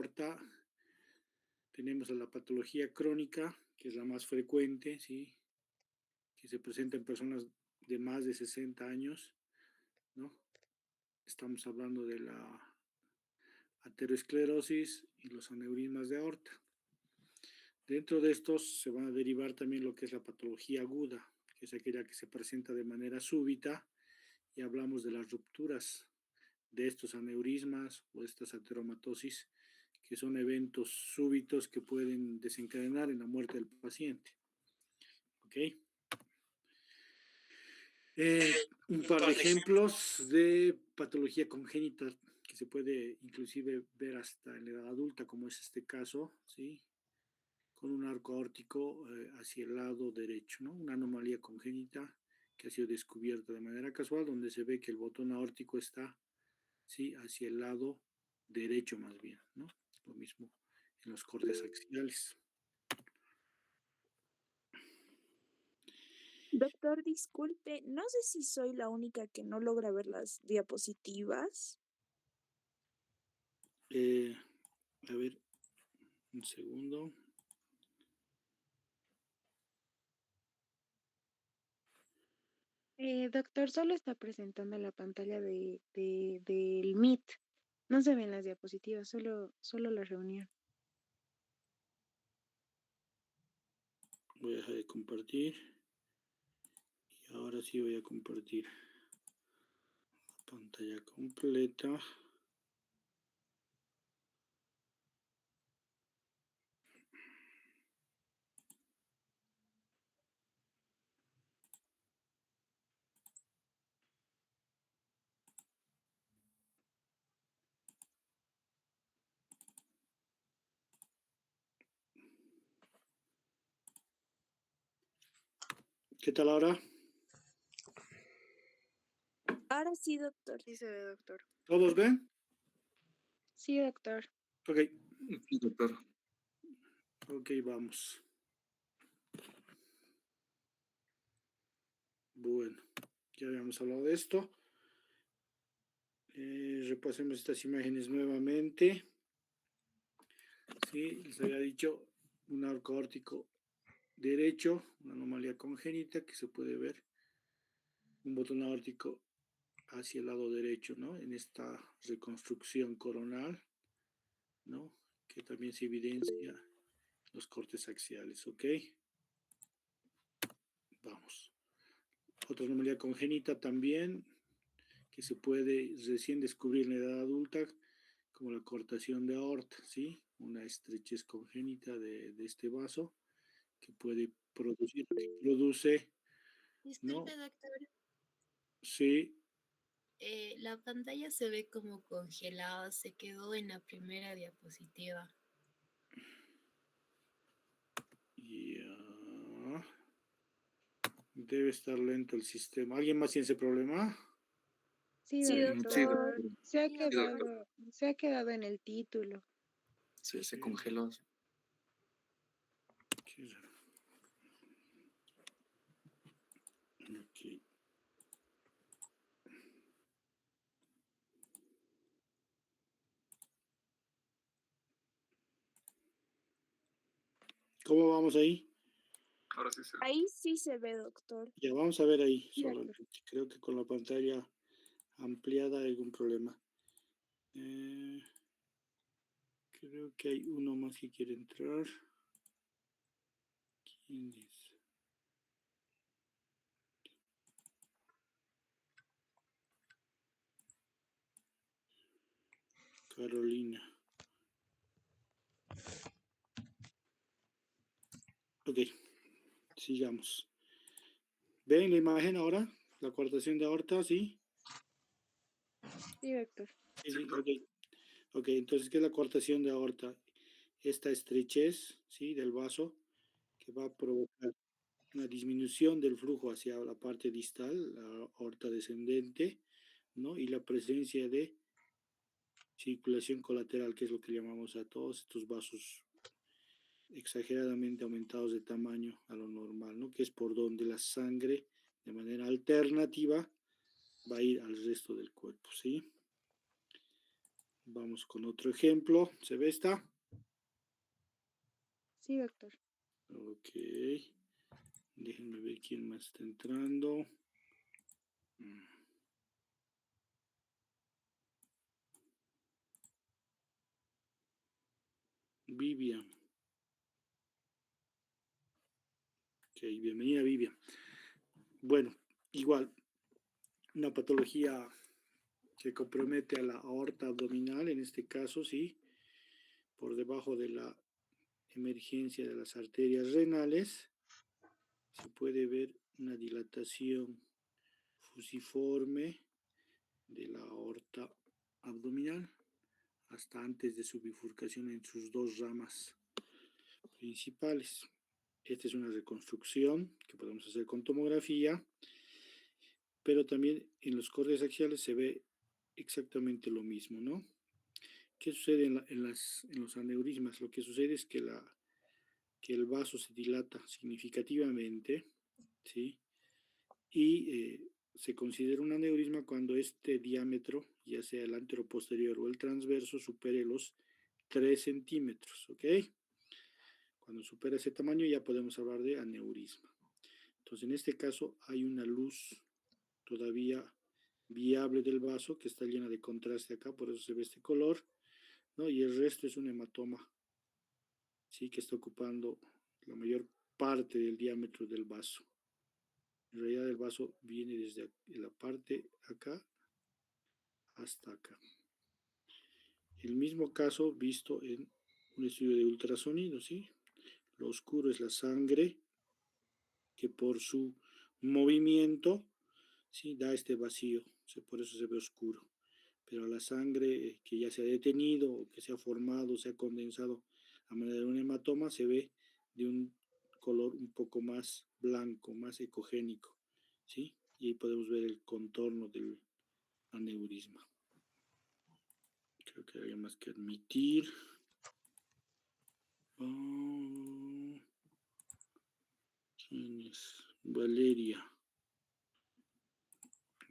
aorta, tenemos a la patología crónica, que es la más frecuente, ¿sí? Que se presenta en personas de más de 60 años, ¿no? Estamos hablando de la aterosclerosis y los aneurismas de aorta. Dentro de estos se van a derivar también lo que es la patología aguda, que es aquella que se presenta de manera súbita, y hablamos de las rupturas de estos aneurismas o estas ateromatosis, que son eventos súbitos que pueden desencadenar en la muerte del paciente. ¿Ok? Un par de ejemplos de patología congénita que se puede inclusive ver hasta en la edad adulta, como es este caso, ¿sí? Con un arco aórtico hacia el lado derecho, ¿no? Una anomalía congénita que ha sido descubierta de manera casual, donde se ve que el botón aórtico está, ¿sí?, hacia el lado derecho más bien, ¿no? Lo mismo en los cortes axiales. Doctor, disculpe, no sé si soy la única que no logra ver las diapositivas. A ver, un segundo. Doctor, solo está presentando la pantalla del Meet. No se ven las diapositivas, solo la reunión. Voy a dejar de compartir. Y ahora sí voy a compartir la pantalla completa. ¿Qué tal ahora? Ahora sí, doctor. Sí se ve, doctor. ¿Todos ven? Sí, doctor. Ok. Sí, doctor. Ok, vamos. Bueno, ya habíamos hablado de esto. Repasemos estas imágenes nuevamente. Sí, les había dicho un arco aórtico derecho, una anomalía congénita que se puede ver, un botón aórtico hacia el lado derecho, ¿no? En esta reconstrucción coronal, ¿no? Que también se evidencia los cortes axiales, ¿ok? Vamos. Otra anomalía congénita también, que se puede recién descubrir en la edad adulta, como la cortación de aorta, ¿sí? Una estrechez congénita de este vaso que puede producir, produce, ¿no? Disculpe, doctor. Sí, La pantalla se ve como congelada, se quedó en la primera diapositiva. ya. Debe estar lento el sistema. ¿Alguien más tiene ese problema? Sí, Sí, Sí, doctor. doctor. Sí, doctor. Se ha quedado en el título. se congeló. Qué raro. Ok. ¿Cómo vamos ahí? Ahora sí se ve. Ahí sí se ve, doctor. Ya vamos a ver ahí Sí, doctor. solamente. Creo que con la pantalla ampliada hay algún problema. Creo que hay uno más que quiere entrar. ¿Quién es? Carolina. Ok, sigamos. ¿Ven la imagen ahora? La coartación de aorta, ¿sí? Sí, doctor. Sí, ok. Ok, entonces, ¿qué es la coartación de aorta? Esta estrechez, ¿sí?, del vaso, que va a provocar una disminución del flujo hacia la parte distal, la aorta descendente, ¿no? Y la presencia de circulación colateral, que es lo que llamamos a todos estos vasos exageradamente aumentados de tamaño a lo normal, ¿no? Que es por donde la sangre, de manera alternativa, va a ir al resto del cuerpo, ¿sí? Vamos con otro ejemplo. ¿Se ve esta? Sí, doctor. Ok. Déjenme ver quién más está entrando. Vivian. Ok, bienvenida Vivian. Bueno, igual, una patología que compromete a la aorta abdominal, en este caso, sí, por debajo de la emergencia de las arterias renales, se puede ver una dilatación fusiforme de la aorta abdominal hasta antes de su bifurcación en sus dos ramas principales. Esta es una reconstrucción que podemos hacer con tomografía, pero también en los cortes axiales se ve exactamente lo mismo, ¿no? ¿Qué sucede en los aneurismas? Lo que sucede es que el vaso se dilata significativamente, ¿sí? Y se considera un aneurisma cuando este diámetro, ya sea el anteroposterior o el transverso, supere los 3 centímetros, ¿ok? Cuando supera ese tamaño ya podemos hablar de aneurisma. Entonces, en este caso hay una luz todavía viable del vaso que está llena de contraste acá, por eso se ve este color, ¿no? Y el resto es un hematoma, ¿sí? Que está ocupando la mayor parte del diámetro del vaso. En realidad el vaso viene desde la parte acá hasta acá. El mismo caso visto en un estudio de ultrasonido, ¿sí? Lo oscuro es la sangre que por su movimiento, ¿sí? Da este vacío, por eso se ve oscuro. Pero la sangre que ya se ha detenido o que se ha formado, se ha condensado a manera de un hematoma, se ve de un color un poco más blanco, más ecogénico, ¿sí? Y ahí podemos ver el contorno del aneurisma. Creo que hay más que admitir. ¿Quién es? Valeria.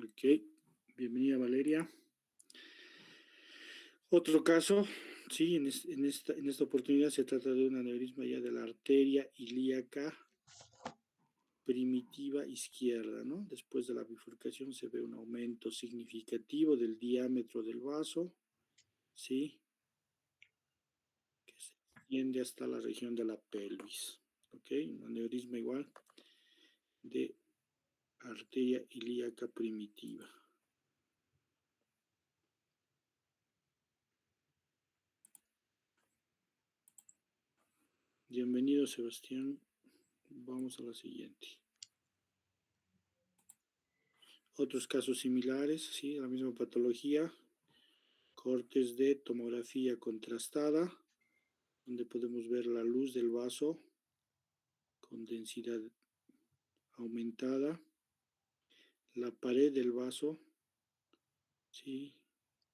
Ok, bienvenida Valeria. Otro caso, sí, en esta oportunidad se trata de un aneurisma ya de la arteria ilíaca primitiva izquierda, ¿no? Después de la bifurcación se ve un aumento significativo del diámetro del vaso, ¿sí? Que se extiende hasta la región de la pelvis, ¿ok? Un aneurisma igual de arteria ilíaca primitiva. Bienvenido, Sebastián. Vamos a la siguiente. Otros casos similares, sí, la misma patología. Cortes de tomografía contrastada, donde podemos ver la luz del vaso con densidad aumentada. La pared del vaso, sí,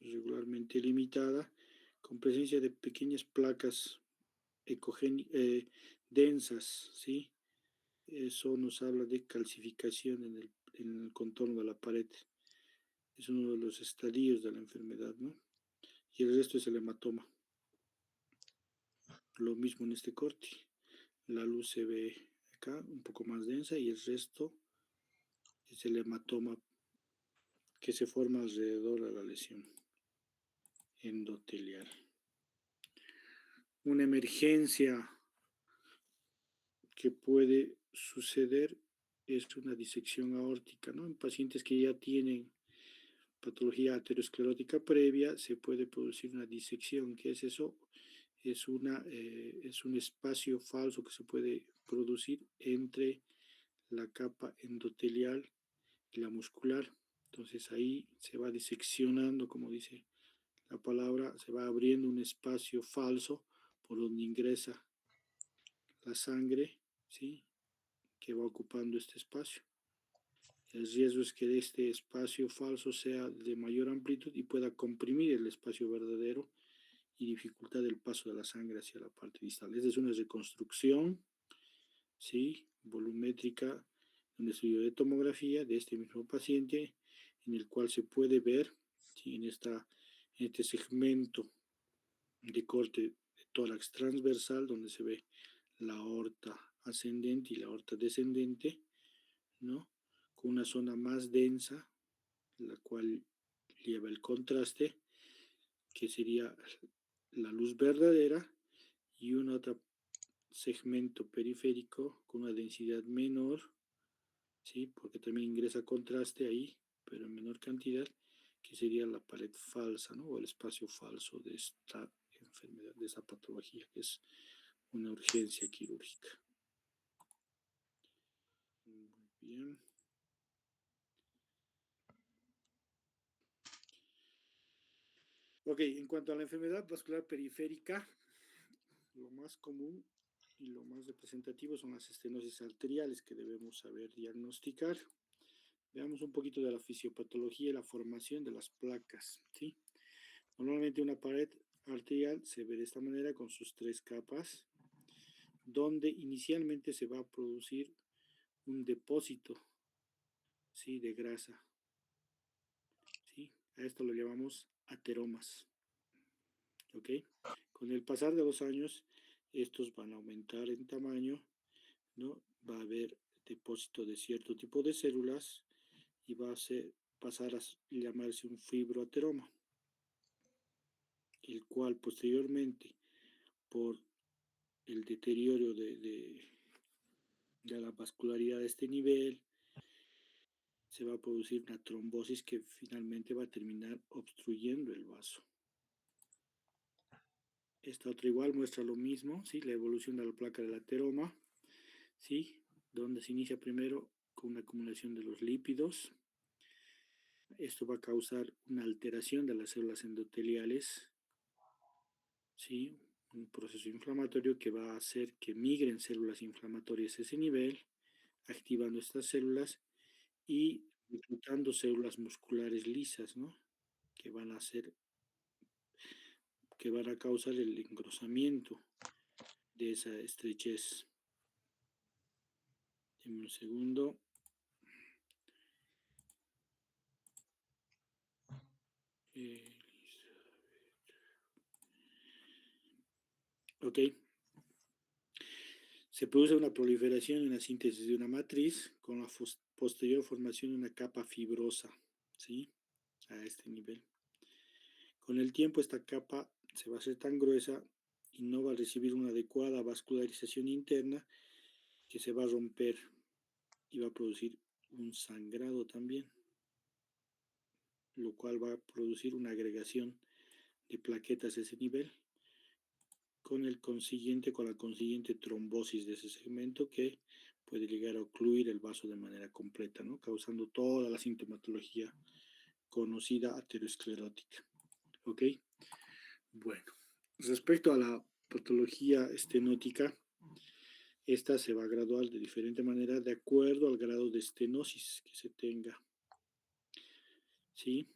regularmente limitada, con presencia de pequeñas placas densas, ¿sí? Eso nos habla de calcificación en el contorno de la pared. Es uno de los estadios de la enfermedad, ¿no? Y el resto es el hematoma. Lo mismo en este corte. La luz se ve acá un poco más densa y el resto es el hematoma que se forma alrededor de la lesión endotelial. Una emergencia que puede suceder es una disección aórtica, ¿no? En pacientes que ya tienen patología aterosclerótica previa se puede producir una disección. ¿Qué es eso? Es un espacio falso que se puede producir entre la capa endotelial y la muscular. Entonces ahí se va diseccionando, como dice la palabra, se va abriendo un espacio falso por donde ingresa la sangre, ¿sí? Que va ocupando este espacio. El riesgo es que este espacio falso sea de mayor amplitud y pueda comprimir el espacio verdadero y dificultar el paso de la sangre hacia la parte distal. Esta es una reconstrucción, ¿sí? Volumétrica, un estudio de tomografía de este mismo paciente, en el cual se puede ver, ¿sí? este segmento de corte de tórax transversal, donde se ve la aorta ascendente y la aorta descendente, ¿no? Con una zona más densa, la cual lleva el contraste, que sería la luz verdadera, y un otro segmento periférico con una densidad menor, ¿sí? Porque también ingresa contraste ahí, pero en menor cantidad, que sería la pared falsa, ¿no? O el espacio falso de esta enfermedad, de esta patología, que es una urgencia quirúrgica. Muy bien. Ok, en cuanto a la enfermedad vascular periférica, lo más común y lo más representativo son las estenosis arteriales que debemos saber diagnosticar. Veamos un poquito de la fisiopatología y la formación de las placas, ¿sí? Normalmente una pared arterial se ve de esta manera con sus 3 capas, donde inicialmente se va a producir un depósito, ¿sí? De grasa, ¿sí? A esto lo llamamos ateromas, ¿ok? Con el pasar de los años, estos van a aumentar en tamaño, ¿no? Va a haber depósito de cierto tipo de células y va a pasar a llamarse un fibroateroma, el cual posteriormente, por el deterioro de la vascularidad de este nivel, se va a producir una trombosis que finalmente va a terminar obstruyendo el vaso. Esta otra igual muestra lo mismo, ¿sí? La evolución de la placa del ateroma, ¿sí? Donde se inicia primero con una acumulación de los lípidos. Esto va a causar una alteración de las células endoteliales, ¿sí? Un proceso inflamatorio que va a hacer que migren células inflamatorias a ese nivel, activando estas células y reclutando células musculares lisas, ¿no? Que van a causar el engrosamiento de esa estrechez. En un segundo. Ok. Se produce una proliferación y una síntesis de una matriz con la posterior formación de una capa fibrosa, ¿sí? A este nivel. Con el tiempo esta capa se va a hacer tan gruesa y no va a recibir una adecuada vascularización interna, que se va a romper y va a producir un sangrado también, lo cual va a producir una agregación de plaquetas a ese nivel, con la consiguiente trombosis de ese segmento, que puede llegar a ocluir el vaso de manera completa, ¿no? Causando toda la sintomatología conocida aterosclerótica. ¿Ok? Bueno, respecto a la patología estenótica, esta se va a graduar de diferente manera de acuerdo al grado de estenosis que se tenga, ¿sí?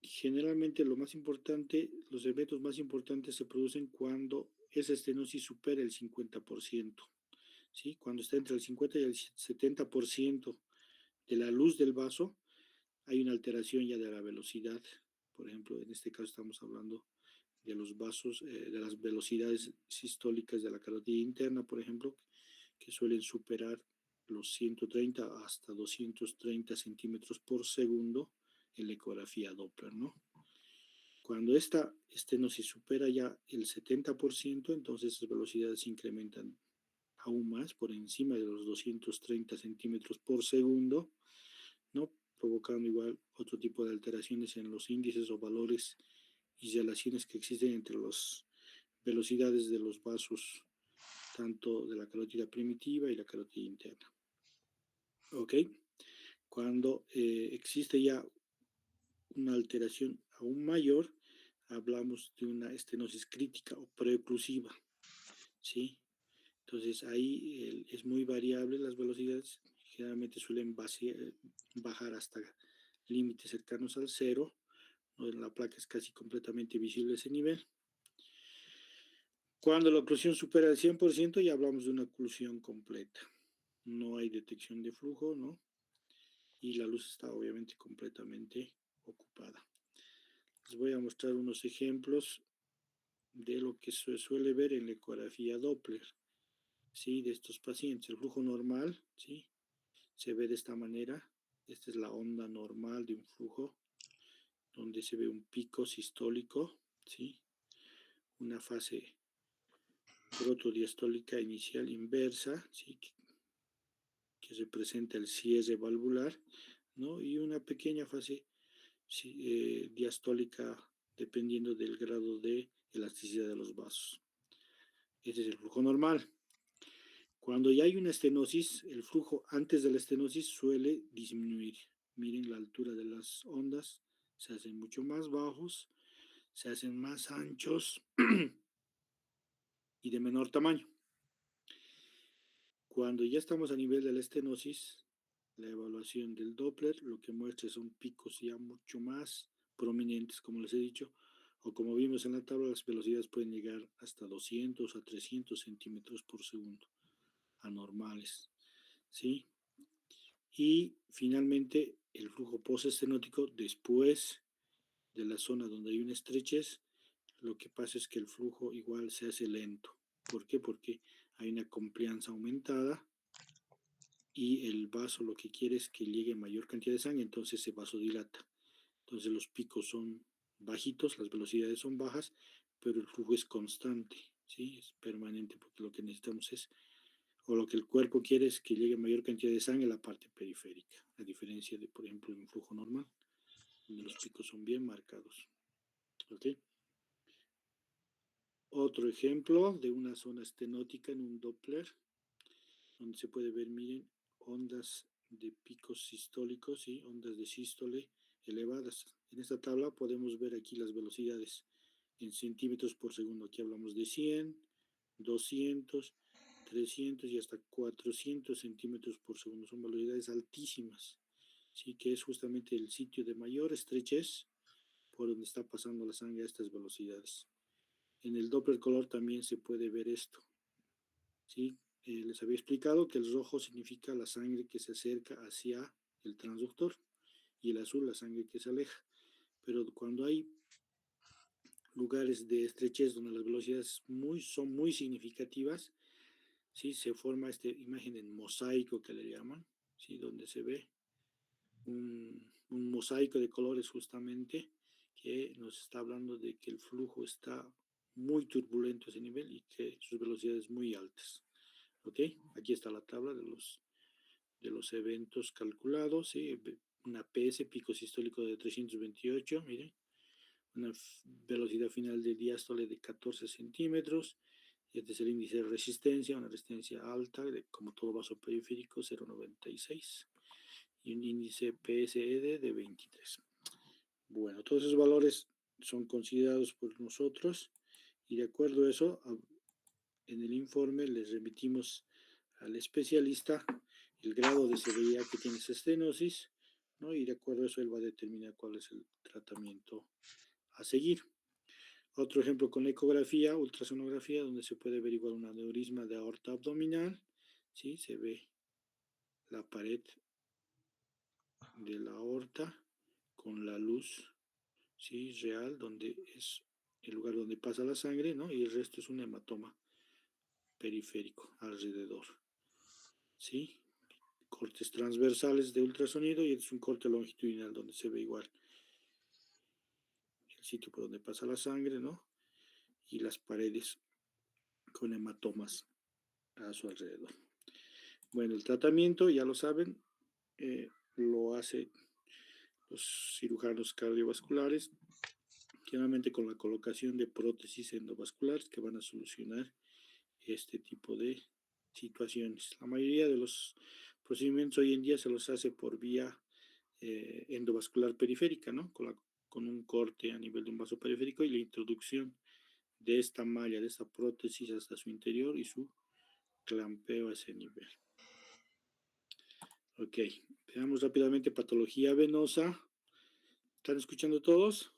Generalmente los eventos más importantes se producen cuando esa estenosis supera el 50%, ¿sí? Cuando está entre el 50 y el 70% de la luz del vaso, hay una alteración ya de la velocidad. Por ejemplo, en este caso estamos hablando de los vasos, de las velocidades sistólicas de la carótida interna, por ejemplo, que suelen superar los 130 hasta 230 centímetros por segundo en la ecografía Doppler, ¿no? Cuando esta estenosis supera ya el 70%, entonces las velocidades se incrementan aún más, por encima de los 230 centímetros por segundo, ¿no? Provocando igual otro tipo de alteraciones en los índices o valores y relaciones que existen entre las velocidades de los vasos, tanto de la carótida primitiva y la carótida interna. ¿Ok? Cuando existe ya una alteración aún mayor, hablamos de una estenosis crítica o preoclusiva, ¿sí? Entonces ahí es muy variable las velocidades, generalmente suelen bajar hasta límites cercanos al cero, ¿no? La placa es casi completamente visible a ese nivel. Cuando la oclusión supera el 100%, ya hablamos de una oclusión completa. No hay detección de flujo, ¿no? Y la luz está obviamente completamente ocupada. Les voy a mostrar unos ejemplos de lo que se suele ver en la ecografía Doppler, ¿sí? De estos pacientes. El flujo normal, ¿sí? Se ve de esta manera. Esta es la onda normal de un flujo, donde se ve un pico sistólico, ¿sí? Una fase protodiastólica inicial inversa, ¿sí? Que representa el cierre valvular, ¿no? Y una pequeña fase diastólica dependiendo del grado de elasticidad de los vasos. Ese es el flujo normal. Cuando ya hay una estenosis, el flujo antes de la estenosis suele disminuir. Miren la altura de las ondas, se hacen mucho más bajos, se hacen más anchos y de menor tamaño. Cuando ya estamos a nivel de la estenosis, la evaluación del Doppler lo que muestra son picos ya mucho más prominentes, como les he dicho, o como vimos en la tabla, las velocidades pueden llegar hasta 200 a 300 centímetros por segundo, anormales, ¿sí? Y finalmente el flujo postestenótico después de la zona donde hay una estrechez, lo que pasa es que el flujo igual se hace lento. ¿Por qué? Porque hay una compliance aumentada y el vaso lo que quiere es que llegue mayor cantidad de sangre, entonces se vasodilata. Entonces los picos son bajitos, las velocidades son bajas, pero el flujo es constante, ¿sí? Es permanente, porque lo que necesitamos es, o lo que el cuerpo quiere es que llegue mayor cantidad de sangre a la parte periférica, a diferencia de, por ejemplo, un flujo normal, donde los picos son bien marcados. ¿Ok? Otro ejemplo de una zona estenótica en un Doppler, donde se puede ver, miren, ondas de picos sistólicos, ¿sí? Ondas de sístole elevadas. En esta tabla podemos ver aquí las velocidades en centímetros por segundo. Aquí hablamos de 100, 200, 300 y hasta 400 centímetros por segundo. Son velocidades altísimas, ¿sí? Que es justamente el sitio de mayor estrechez por donde está pasando la sangre a estas velocidades. En el Doppler color también se puede ver esto, ¿sí? Les había explicado que el rojo significa la sangre que se acerca hacia el transductor y el azul la sangre que se aleja. Pero cuando hay lugares de estrechez donde las velocidades son muy significativas, ¿sí? Se forma esta imagen en mosaico que le llaman, ¿sí? Donde se ve un mosaico de colores justamente que nos está hablando de que el flujo está muy turbulento a ese nivel y que sus velocidades muy altas. ¿Ok? Aquí está la tabla de los eventos calculados, ¿sí? Una PS, pico sistólico de 328, miren, una velocidad final de diástole de 14 centímetros, y este es el índice de resistencia, una resistencia alta, como todo vaso periférico, 0,96, y un índice PSED de 23. Bueno, todos esos valores son considerados por nosotros, y de acuerdo a eso, en el informe les remitimos al especialista el grado de severidad que tiene esa estenosis, ¿no? Y de acuerdo a eso él va a determinar cuál es el tratamiento a seguir. Otro ejemplo con la ecografía, ultrasonografía, donde se puede ver igual un aneurisma de aorta abdominal, ¿sí? Se ve la pared de la aorta con la luz, ¿sí? Real, donde es el lugar donde pasa la sangre, ¿no? Y el resto es un hematoma periférico alrededor, ¿sí? Cortes transversales de ultrasonido y es un corte longitudinal donde se ve igual el sitio por donde pasa la sangre, ¿no? Y las paredes con hematomas a su alrededor. Bueno, el tratamiento, ya lo saben, lo hacen los cirujanos cardiovasculares, generalmente con la colocación de prótesis endovasculares que van a solucionar este tipo de situaciones. La mayoría de los procedimientos hoy en día se los hace por vía endovascular periférica, ¿no? Con un corte a nivel de un vaso periférico y la introducción de esta malla, de esta prótesis hasta su interior y su clampeo a ese nivel. Ok, veamos rápidamente patología venosa. ¿Están escuchando todos?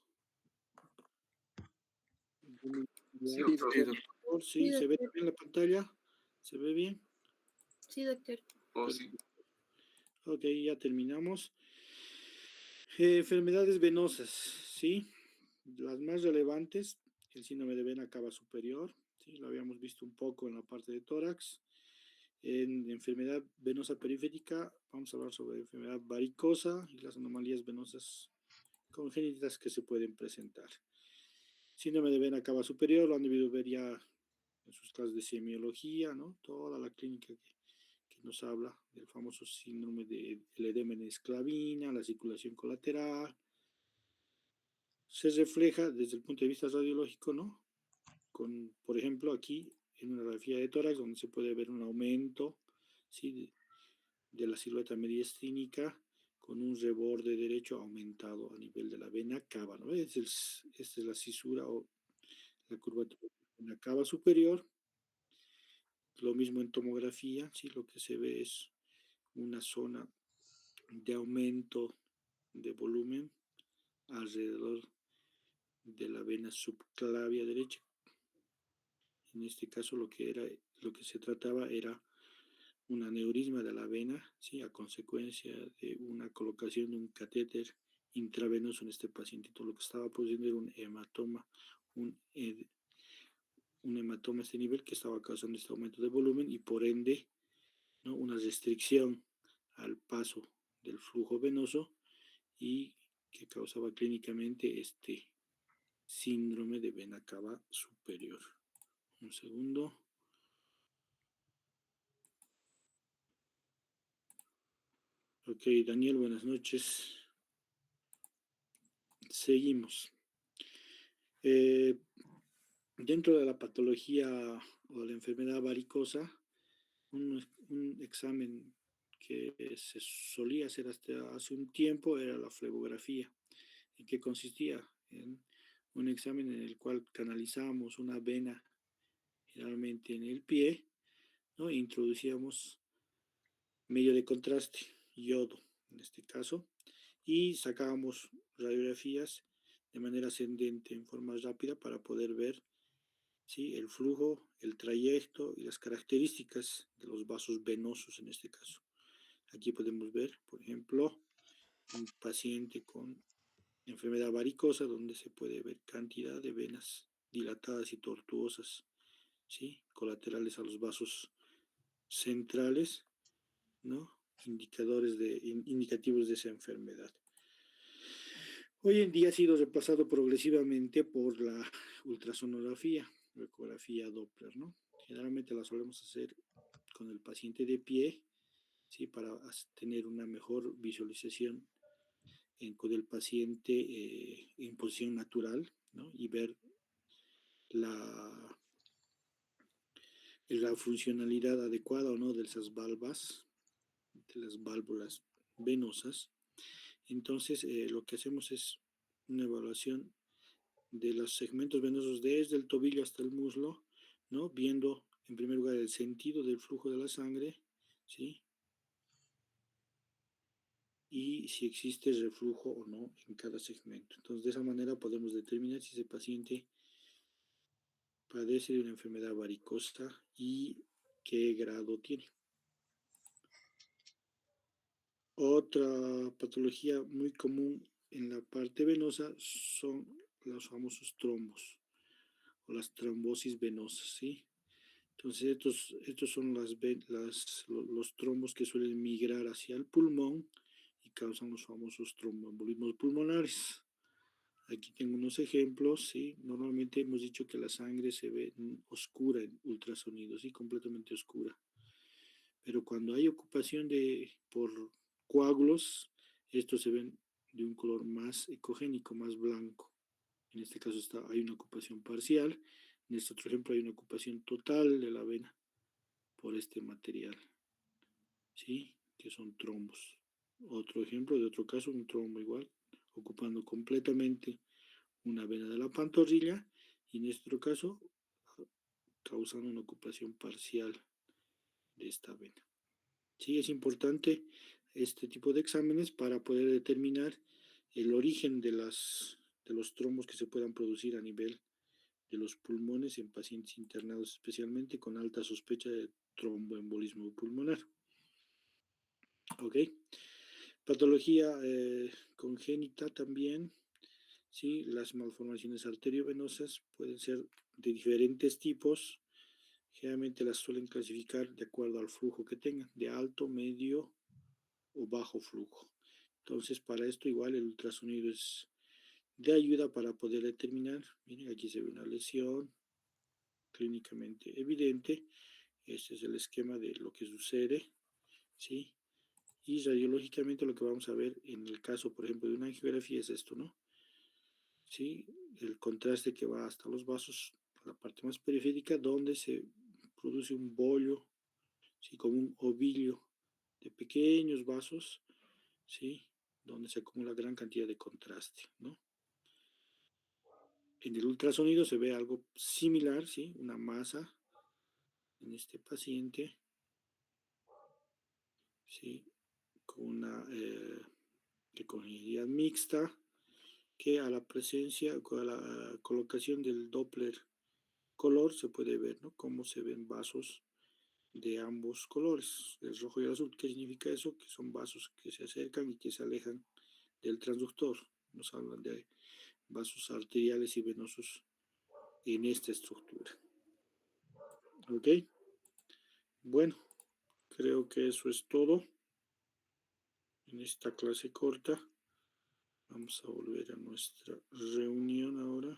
Sí, doctor. Sí, ¿se ve bien la pantalla? ¿Se ve bien? Sí, doctor. Oh, sí. Ok, ya terminamos. Enfermedades venosas, ¿sí? Las más relevantes, el síndrome de vena cava superior, ¿sí? Lo habíamos visto un poco en la parte de tórax. En enfermedad venosa periférica, vamos a hablar sobre enfermedad varicosa y las anomalías venosas congénitas que se pueden presentar. Síndrome de vena cava superior, lo han debido ver ya en sus clases de semiología, ¿no? Toda la clínica que nos habla del famoso síndrome de el edema en esclavina, la circulación colateral. Se refleja desde el punto de vista radiológico, ¿no? Con, por ejemplo, aquí en una radiografía de tórax, donde se puede ver un aumento, ¿sí? de la silueta mediastínica con un reborde derecho aumentado a nivel de la vena cava, ¿no? Esta es la cisura o la curvatura de la cava superior. Lo mismo en tomografía, ¿sí? Lo que se ve es una zona de aumento de volumen alrededor de la vena subclavia derecha. En este caso lo que se trataba era un aneurisma de la vena, ¿sí? A consecuencia de una colocación de un catéter intravenoso en este pacientito. Lo que estaba produciendo era un hematoma, un hematoma a este nivel que estaba causando este aumento de volumen y por ende, ¿no? Una restricción al paso del flujo venoso y que causaba clínicamente este síndrome de vena cava superior. Un segundo. Ok, Daniel, buenas noches. Seguimos. Dentro de la patología o de la enfermedad varicosa, un examen que se solía hacer hasta hace un tiempo era la flebografía, y que consistía en un examen en el cual canalizábamos una vena, generalmente en el pie, ¿no? E introducíamos medio de contraste, yodo en este caso, y sacábamos radiografías de manera ascendente en forma rápida para poder ver, ¿sí? El flujo, el trayecto y las características de los vasos venosos en este caso. Aquí podemos ver, por ejemplo, un paciente con enfermedad varicosa donde se puede ver cantidad de venas dilatadas y tortuosas, ¿sí? Colaterales a los vasos centrales, ¿no? Indicativos de esa enfermedad. Hoy en día ha sido reemplazado progresivamente por la ultrasonografía, la ecografía Doppler, ¿no? Generalmente la solemos hacer con el paciente de pie, ¿sí? Para tener una mejor visualización con el paciente en posición natural, ¿no? Y ver la, la funcionalidad adecuada o no de esas valvas, de las válvulas venosas. Entonces, lo que hacemos es una evaluación de los segmentos venosos desde el tobillo hasta el muslo, ¿no? Viendo en primer lugar el sentido del flujo de la sangre, ¿sí? Y si existe reflujo o no en cada segmento. Entonces, de esa manera podemos determinar si ese paciente padece de una enfermedad varicosa y qué grado tiene. Otra patología muy común en la parte venosa son los famosos trombos o las trombosis venosas, ¿sí? Entonces estos son los trombos que suelen migrar hacia el pulmón y causan los famosos tromboembolismos pulmonares. Aquí tengo unos ejemplos, ¿sí? Normalmente hemos dicho que la sangre se ve oscura en ultrasonidos, ¿sí? Completamente oscura. Pero cuando hay ocupación por coágulos, estos se ven de un color más ecogénico, más blanco. En este caso hay una ocupación parcial. En este otro ejemplo hay una ocupación total de la vena por este material, ¿sí? Que son trombos. Otro ejemplo de otro caso, un trombo igual, ocupando completamente una vena de la pantorrilla y en este otro caso causando una ocupación parcial de esta vena. Sí, es importante este tipo de exámenes para poder determinar el origen de los trombos que se puedan producir a nivel de los pulmones en pacientes internados, especialmente con alta sospecha de tromboembolismo pulmonar. Ok. Patología congénita también ¿sí? Las malformaciones arteriovenosas pueden ser de diferentes tipos. Generalmente las suelen clasificar de acuerdo al flujo que tengan, de alto, medio o bajo flujo. Entonces, para esto igual el ultrasonido es de ayuda para poder determinar. Miren, aquí se ve una lesión clínicamente evidente. Este es el esquema de lo que sucede, ¿sí? Y radiológicamente lo que vamos a ver en el caso, por ejemplo, de una angiografía es esto, ¿no? ¿Sí? El contraste que va hasta los vasos, la parte más periférica, donde se produce un bollo, ¿sí? Como un ovillo de pequeños vasos, ¿sí? Donde se acumula gran cantidad de contraste, ¿no? En el ultrasonido se ve algo similar, ¿sí? Una masa en este paciente, ¿sí? Con una conjuntividad mixta que a la presencia, con la colocación del Doppler color se puede ver, ¿no? Cómo se ven vasos de ambos colores, el rojo y el azul. ¿Qué significa eso? Que son vasos que se acercan y que se alejan del transductor. Nos hablan de vasos arteriales y venosos en esta estructura. ¿Ok? Bueno, creo que eso es todo en esta clase corta. Vamos a volver a nuestra reunión ahora.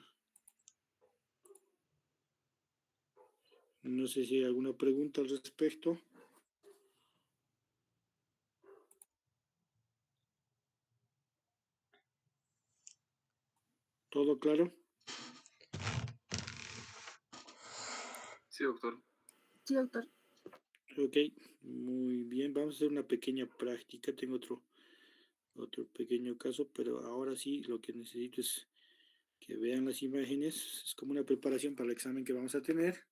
No sé si hay alguna pregunta al respecto. ¿Todo claro? Sí, doctor. Sí, doctor. Ok, muy bien. Vamos a hacer una pequeña práctica. Tengo otro pequeño caso, pero ahora sí lo que necesito es que vean las imágenes. Es como una preparación para el examen que vamos a tener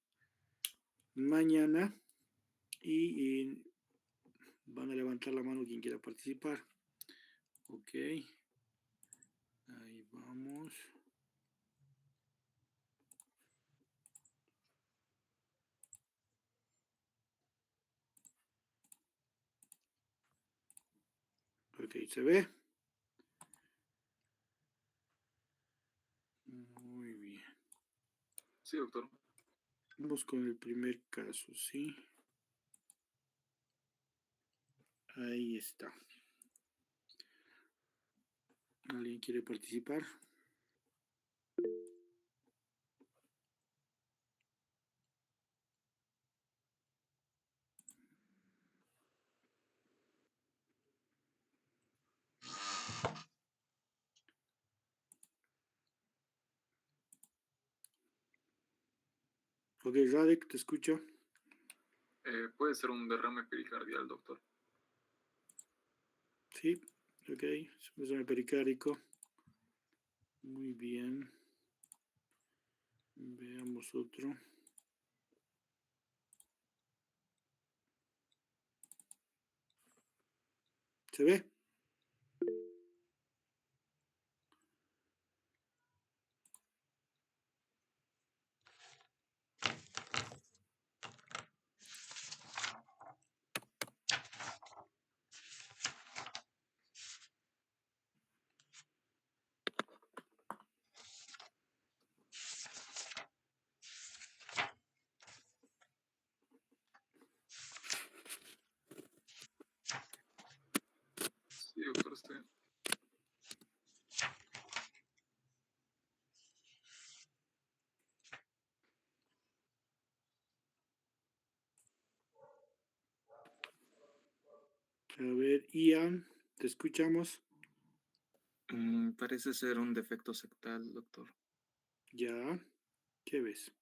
mañana y van a levantar la mano quien quiera participar. Ok, ahí vamos. Ok, ¿se ve? Muy bien. Sí, doctor. Vamos con el primer caso, ¿sí? Ahí está. ¿Alguien quiere participar? Ok, Radek, te escucho. Puede ser un derrame pericardial, doctor. Sí, ok, es un examen pericárdico. Muy bien. Veamos otro. ¿Se ve? Sí, doctor, estoy bien. A ver, Ian, te escuchamos. Parece ser un defecto septal, doctor. Ya, ¿qué ves?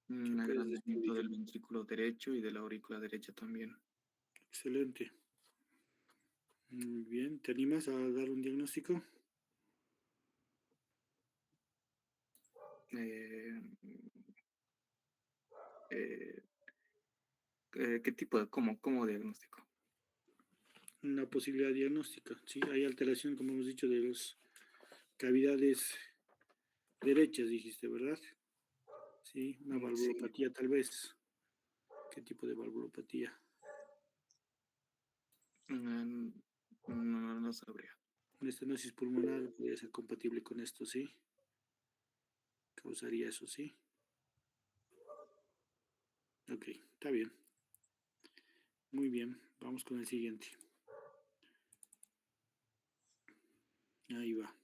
Un puedes agrandamiento describir? del ventrículo derecho y de la aurícula derecha también. Excelente. Muy bien, ¿te animas a dar un diagnóstico? Eh, eh, ¿Qué tipo de, cómo diagnóstico? Una posibilidad diagnóstica. Sí, hay alteración, como hemos dicho, de las cavidades derechas, dijiste, ¿verdad? Sí, una Sí, valvulopatía tal vez. ¿Qué tipo de valvulopatía? no sabría. Una estenosis pulmonar podría ser compatible con esto, ¿sí? Causaría eso, ¿sí? Ok, está bien. Muy bien, vamos con el siguiente. Ahí va.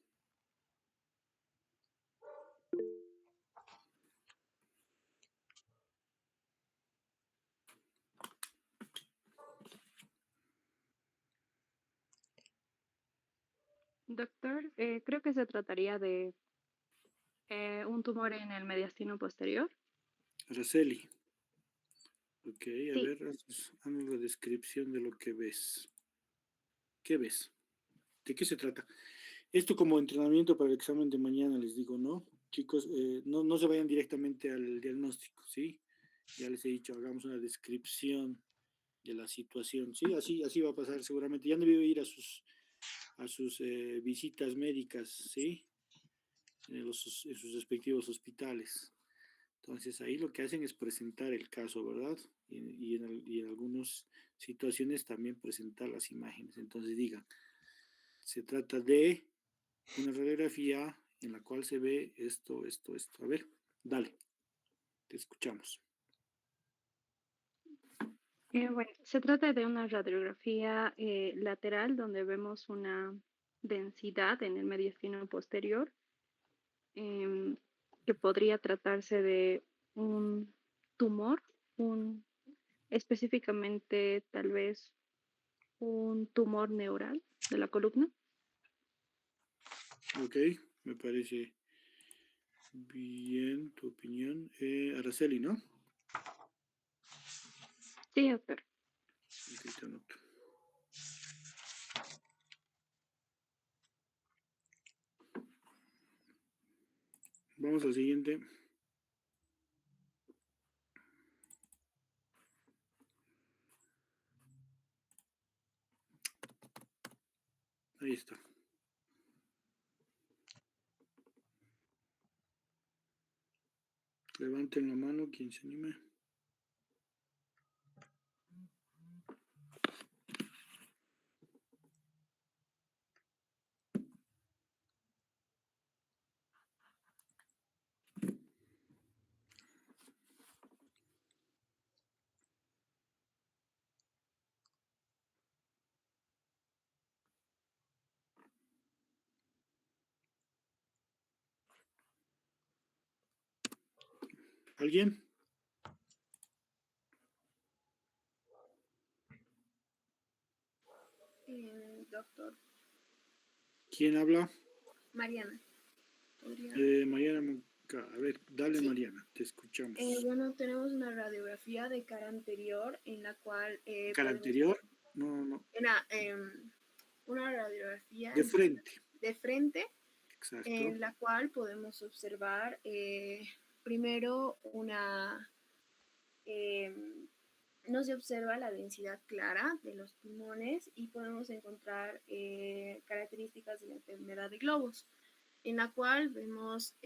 Doctor, creo que se trataría de un tumor en el mediastino posterior. Araceli. Ok, a Sí, ver, haznos la descripción de lo que ves. ¿Qué ves? ¿De qué se trata? Esto como entrenamiento para el examen de mañana, les digo, ¿no? Chicos, no se vayan directamente al diagnóstico, ¿sí? Ya les he dicho, hagamos una descripción de la situación, ¿sí? Así va a pasar seguramente. Ya han debido ir a sus visitas médicas, ¿sí? En sus respectivos hospitales. Entonces ahí lo que hacen es presentar el caso, ¿verdad? Y en algunas situaciones también presentar las imágenes. Entonces digan, se trata de una radiografía en la cual se ve esto, esto, esto. A ver, dale, te escuchamos. bueno, se trata de una radiografía lateral donde vemos una densidad en el mediastino posterior, em, que podría tratarse de un tumor, un, específicamente tal vez un tumor neural de la columna. Ok, me parece bien tu opinión. Araceli, ¿no? Sí, doctor. Ok, te anoto. Vamos al siguiente. Ahí está. Levanten la mano quien se anime. ¿Alguien? Doctor ¿Quién habla? Mariana, ¿podría? Mariana Monca. A ver, dale Sí. Mariana, te escuchamos. Bueno, tenemos una radiografía de cara anterior en la cual ¿Cara anterior? No. una radiografía De frente. de frente Exacto. en la cual podemos observar primero no se observa la densidad clara de los pulmones y podemos encontrar características de la enfermedad de globos, en la cual vemos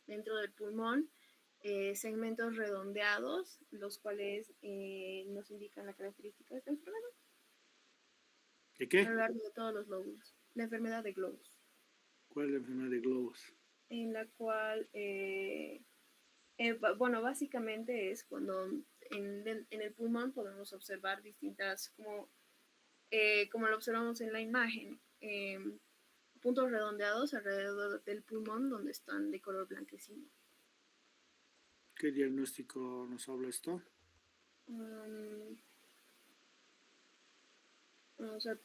dentro del pulmón segmentos redondeados, los cuales nos indican la característica de esta enfermedad ¿De a qué? lo largo de todos los lóbulos. La enfermedad de globos, ¿Cuál es la enfermedad de globos? en la cual, bueno, básicamente es cuando en el pulmón podemos observar distintas, como lo observamos en la imagen, puntos redondeados alrededor del pulmón donde están de color blanquecino. ¿Qué diagnóstico nos habla esto? O sea,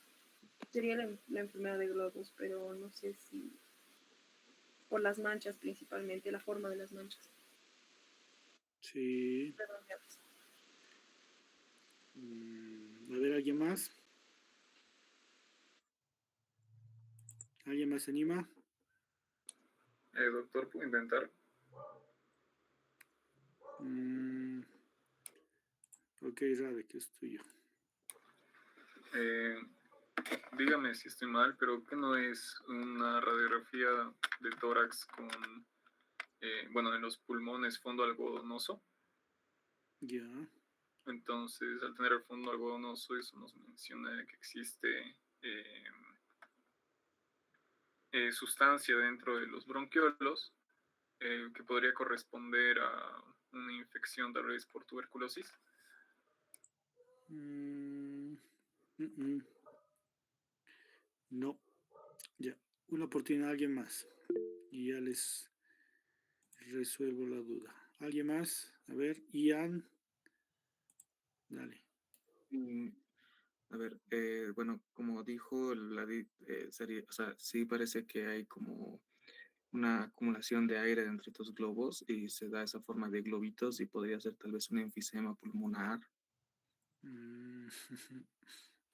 sería la enfermedad de globos, pero no sé si por las manchas principalmente, la forma de las manchas Sí. redondeadas. A ver, ¿alguien más? ¿Alguien más se anima? Doctor, ¿puedo intentar? Ok, Rade, que es tuyo. Dígame si estoy mal, pero ¿qué no es una radiografía de tórax con, bueno, en los pulmones fondo algodonoso? Ya. Entonces, al tener el fondo algodonoso, eso nos menciona que existe sustancia dentro de los bronquiolos que podría corresponder a una infección tal vez por tuberculosis. Mm, mm, mm. No, ya. Una oportunidad a alguien más. Y ya les resuelvo la duda. ¿Alguien más? A ver, Ian. Dale. Mm, A ver, bueno, como dijo, sería, o sea, sí parece que hay como una acumulación de aire dentro de estos globos y se da esa forma de globitos y podría ser tal vez un enfisema pulmonar. Mm,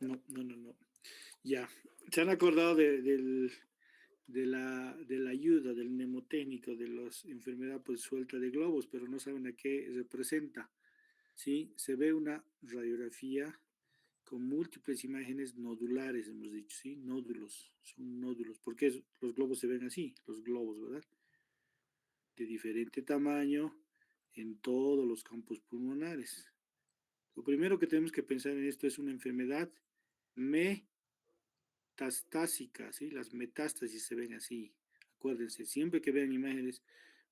No, no, no, no. Ya. ¿Se han acordado de la ayuda del mnemotécnico de la enfermedad pues, suelta de globos, pero no saben a qué representa? ¿Sí? Se ve una radiografía con múltiples imágenes nodulares, hemos dicho, ¿sí? Nódulos, son nódulos. ¿Por qué los globos se ven así? Los globos, ¿verdad? De diferente tamaño en todos los campos pulmonares. Lo primero que tenemos que pensar en esto es una enfermedad metastásica, ¿sí? Las metástasis se ven así. Acuérdense, siempre que vean imágenes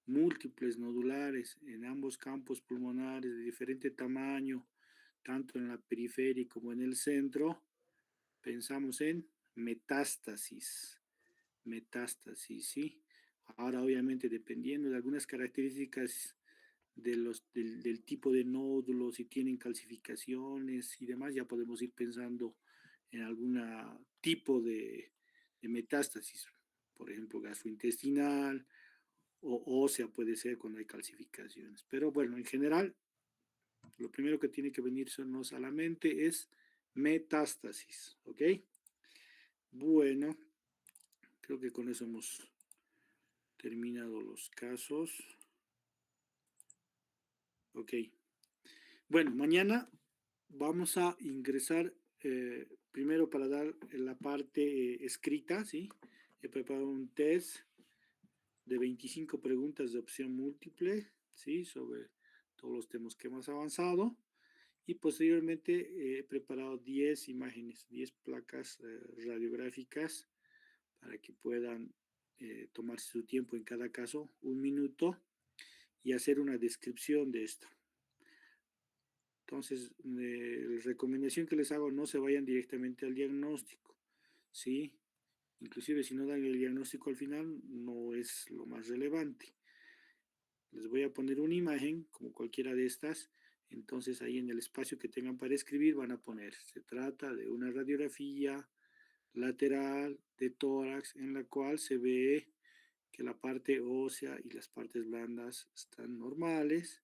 múltiples nodulares en ambos campos pulmonares de diferente tamaño, tanto en la periferia como en el centro, pensamos en metástasis. Metástasis, ¿sí? Ahora, obviamente, dependiendo de algunas características del tipo de nódulos, si tienen calcificaciones y demás, ya podemos ir pensando en algún tipo de metástasis, por ejemplo, gastrointestinal o ósea puede ser cuando hay calcificaciones. Pero bueno, en general, lo primero que tiene que venirnos a la mente es metástasis, ¿ok? Bueno, creo que con eso hemos terminado los casos. Ok. Bueno, mañana vamos a ingresar primero para dar la parte escrita, ¿sí? He preparado un test de 25 preguntas de opción múltiple, ¿sí? Sobre todos los temas que hemos avanzado. Y posteriormente he preparado 10 imágenes, 10 placas radiográficas para que puedan tomarse su tiempo en cada caso, un minuto, y hacer una descripción de esto. Entonces, la recomendación que les hago, no se vayan directamente al diagnóstico, ¿sí? Inclusive si no dan el diagnóstico al final, no es lo más relevante. Les voy a poner una imagen, como cualquiera de estas, entonces ahí en el espacio que tengan para escribir van a poner, se trata de una radiografía lateral de tórax en la cual se ve que la parte ósea y las partes blandas están normales,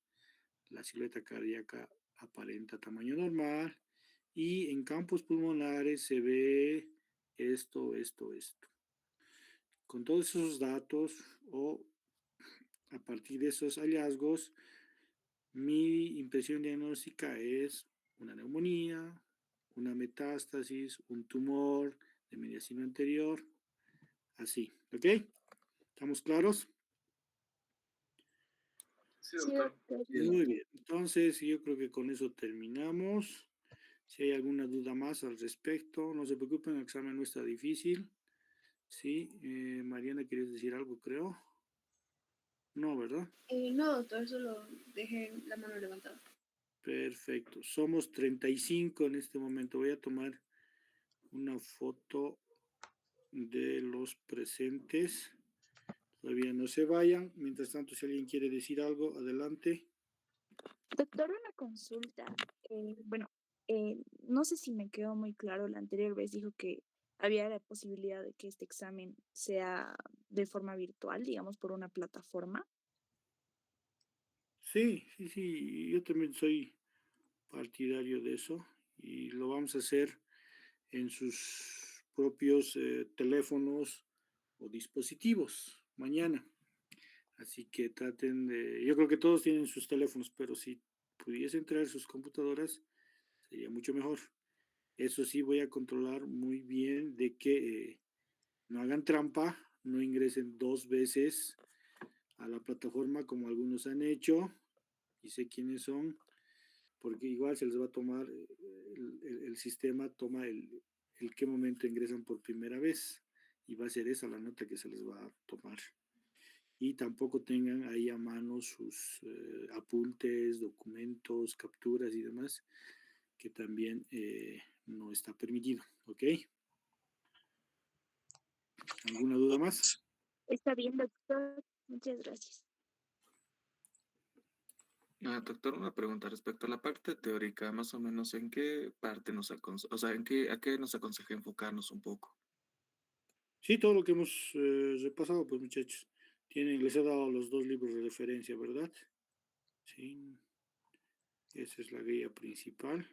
la silueta cardíaca aparenta tamaño normal y en campos pulmonares se ve esto, esto, esto. Con todos esos datos o a partir de esos hallazgos, mi impresión diagnóstica es una neumonía, una metástasis, un tumor de mediación anterior, así, ¿ok? ¿Estamos claros? Sí, Sí, doctor. doctor. Muy bien, entonces yo creo que con eso terminamos. Si hay alguna duda más al respecto, no se preocupen, el examen no está difícil. Sí, Mariana, ¿quieres decir algo, creo? No, ¿verdad? No, doctor, solo dejé la mano levantada. Perfecto. Somos 35 en este momento. Voy a tomar una foto de los presentes. Todavía no se vayan. Mientras tanto, si alguien quiere decir algo, adelante. Doctor, una consulta. Bueno, no sé si me quedó muy claro, la anterior vez dijo que había la posibilidad de que este examen sea de forma virtual, digamos, por una plataforma. Sí, sí, sí. Yo también soy partidario de eso y lo vamos a hacer en sus propios teléfonos o dispositivos mañana. Así que traten de, yo creo que todos tienen sus teléfonos, pero si pudiesen traer sus computadoras, sería mucho mejor. Eso sí, voy a controlar muy bien de que no hagan trampa, no ingresen dos veces a la plataforma como algunos han hecho, y sé quiénes son, porque igual se les va a tomar, el sistema toma el qué momento ingresan por primera vez y va a ser esa la nota que se les va a tomar. Y tampoco tengan ahí a mano sus apuntes, documentos, capturas y demás, que también no está permitido, ¿ok? ¿Alguna duda más? Está bien, doctor. Muchas gracias. Doctor, una pregunta respecto a la parte teórica, más o menos, ¿en qué parte o sea, a qué nos aconseja enfocarnos un poco? Sí, todo lo que hemos repasado, pues muchachos, les he dado los 2 libros de referencia, ¿verdad? Sí, esa es la guía principal.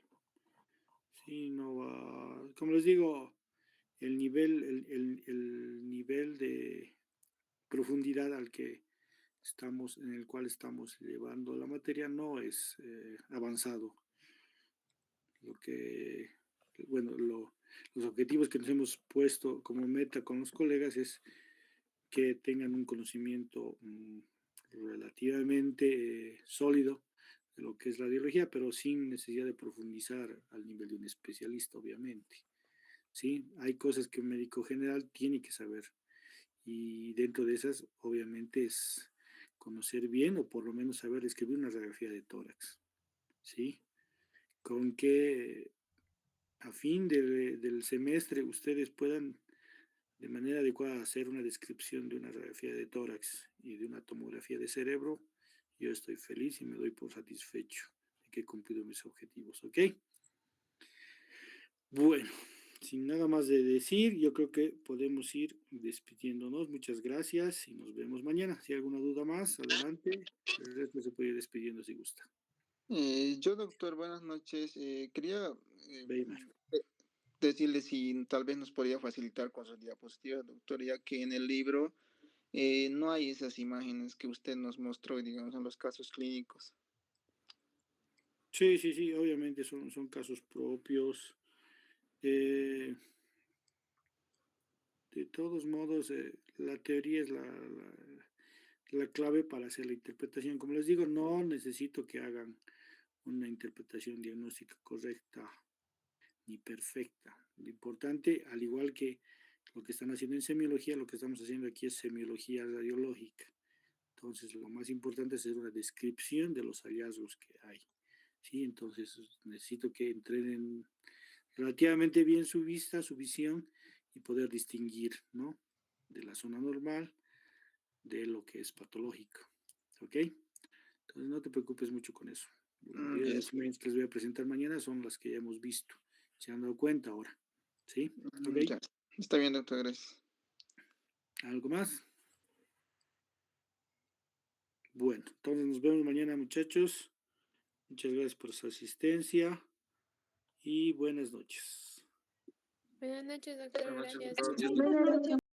Sí, no va, como les digo, el nivel de profundidad en el cual estamos llevando la materia no es avanzado. Los objetivos que nos hemos puesto como meta con los colegas es que tengan un conocimiento relativamente sólido de lo que es la biología, pero sin necesidad de profundizar al nivel de un especialista, obviamente. ¿Sí? Hay cosas que un médico general tiene que saber y dentro de esas, obviamente, es conocer bien o por lo menos saber escribir una radiografía de tórax. ¿Sí? Con que a fin del semestre ustedes puedan de manera adecuada hacer una descripción de una radiografía de tórax y de una tomografía de cerebro, yo estoy feliz y me doy por satisfecho de que he cumplido mis objetivos, ¿ok? Bueno, sin nada más de decir, yo creo que podemos ir despidiéndonos. Muchas gracias y nos vemos mañana. Si hay alguna duda más, adelante. El resto se puede ir despidiendo si gusta. Yo, doctor, buenas noches. Quería Weimar. decirle si tal vez nos podría facilitar con sus diapositivas, doctor, ya que en el libro no hay esas imágenes que usted nos mostró, digamos, en los casos clínicos. Sí, sí, sí, obviamente son casos propios. De todos modos, la teoría es la clave para hacer la interpretación. Como les digo, no necesito que hagan una interpretación diagnóstica correcta ni perfecta. Lo importante, al igual que lo que están haciendo en semiología, lo que estamos haciendo aquí es semiología radiológica. Entonces, lo más importante es hacer una descripción de los hallazgos que hay. ¿Sí? Entonces, necesito que entrenen relativamente bien su vista, su visión y poder distinguir, ¿no? De la zona normal de lo que es patológico. ¿Ok? Entonces, no te preocupes mucho con eso. La mayoría de las imágenes que les voy a presentar mañana son las que ya hemos visto. Se han dado cuenta ahora. ¿Sí? ¿Ok? Ya. Está bien, doctor, gracias. ¿Algo más? Bueno, entonces nos vemos mañana, muchachos. Muchas gracias por su asistencia y buenas noches. Buenas noches, doctor. Buenas noches, Gracias. doctor. Buenas noches.